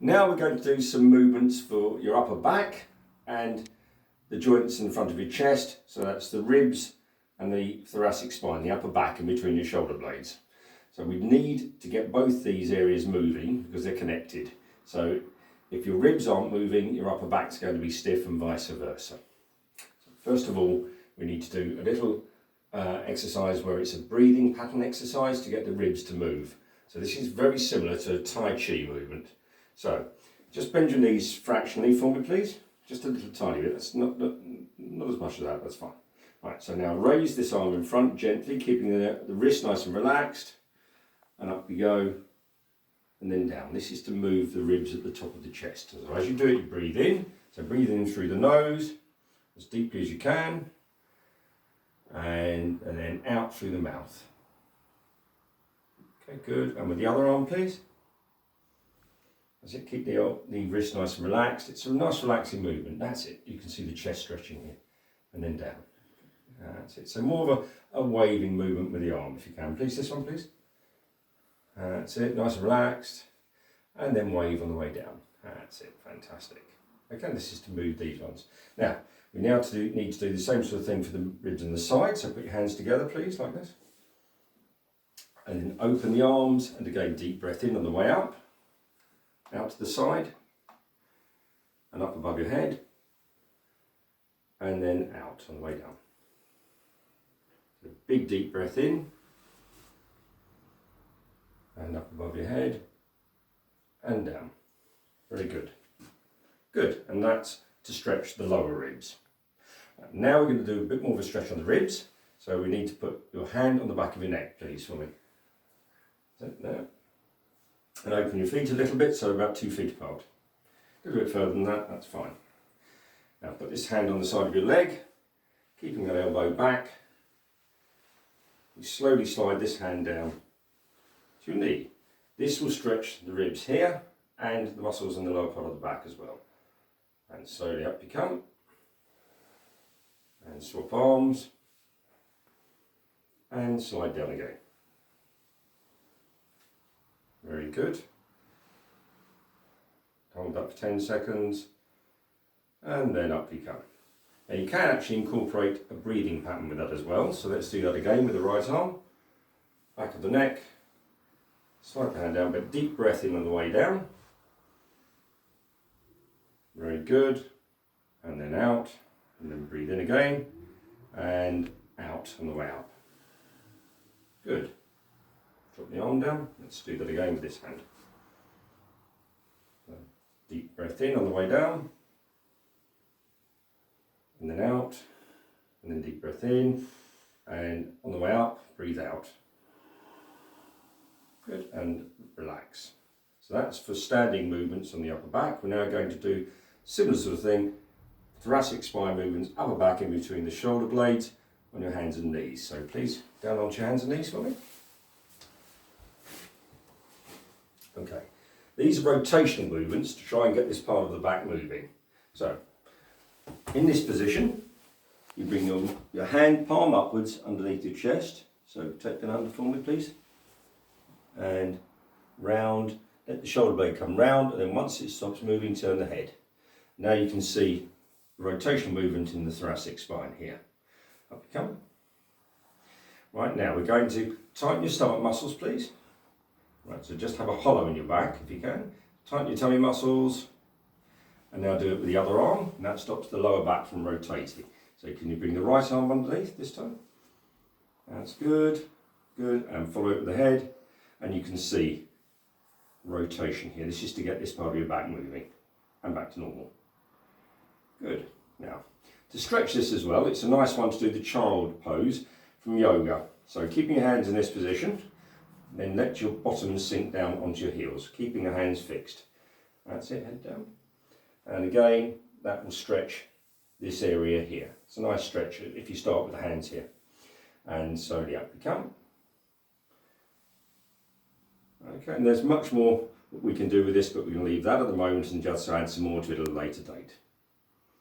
Now we're going to do some movements for your upper back and the joints in the front of your chest. So that's the ribs and the thoracic spine, the upper back in between your shoulder blades. So we need to get both these areas moving because they're connected. So if your ribs aren't moving, your upper back's going to be stiff and vice versa. So first of all, we need to do a little exercise where it's a breathing pattern exercise to get the ribs to move. So this is very similar to a Tai Chi movement. So just bend your knees fractionally for me, please. Just a little tiny bit. That's not as much as that. That's fine. Right. So now raise this arm in front gently, keeping the wrist nice and relaxed, and up we go, and then down. This is to move the ribs at the top of the chest. So as you do it, you breathe in. So breathe in through the nose as deeply as you can, and then out through the mouth. Okay, good. And with the other arm, please. That's it. Keep the wrist nice and relaxed. It's a nice relaxing movement. That's it. You can see the chest stretching here, and then down. That's it. So more of a waving movement with the arm, if you can. Please, this one, please. That's it. Nice and relaxed, and then wave on the way down. That's it. Fantastic. Okay, this is to move these ones. Now we need to do the same sort of thing for the ribs on the side. So put your hands together, please, like this, and then open the arms, and again deep breath in on the way up. Out to the side and up above your head, and then out on the way down. So big deep breath in and up above your head and down. Very good. Good, and that's to stretch the lower ribs. Now we're going to do a bit more of a stretch on the ribs, so we need to put your hand on the back of your neck, please, for me. There. And open your feet a little bit, so about 2 feet apart. A little bit further than that, that's fine. Now put this hand on the side of your leg, keeping that elbow back. You slowly slide this hand down to your knee. This will stretch the ribs here and the muscles in the lower part of the back as well. And slowly up you come. And swap arms. And slide down again. Very good. Hold up for 10 seconds and then up you come. Now you can actually incorporate a breathing pattern with that as well. So let's do that again with the right arm. Back of the neck. Slide the hand down, but deep breath in on the way down. Very good. And then out. And then breathe in again. And out on the way up. Good. Drop the arm down. Let's do that again with this hand. So deep breath in on the way down. And then out. And then deep breath in. And on the way up, breathe out. Good. And relax. So that's for standing movements on the upper back. We're now going to do similar sort of thing. Thoracic spine movements, upper back in between the shoulder blades on your hands and knees. So please, down onto your hands and knees for me. Okay, these are rotational movements to try and get this part of the back moving. So, in this position, you bring your hand palm upwards underneath your chest. So take that under for me, please. And round, let the shoulder blade come round, and then once it stops moving, turn the head. Now you can see the rotational movement in the thoracic spine here. Up you come. Right, now we're going to tighten your stomach muscles, please. Right, so just have a hollow in your back if you can. Tighten your tummy muscles, and now do it with the other arm, and that stops the lower back from rotating. So can you bring the right arm underneath this time? That's good, good, and follow it with the head, and you can see rotation here. This is to get this part of your back moving, and back to normal. Good. Now, to stretch this as well, it's a nice one to do the child pose from yoga. So keeping your hands in this position, then let your bottoms sink down onto your heels, keeping the hands fixed. That's it, head down. And again, that will stretch this area here. It's a nice stretch if you start with the hands here. And slowly up you come. Okay, and there's much more we can do with this, but we can leave that at the moment and just add some more to it at a later date.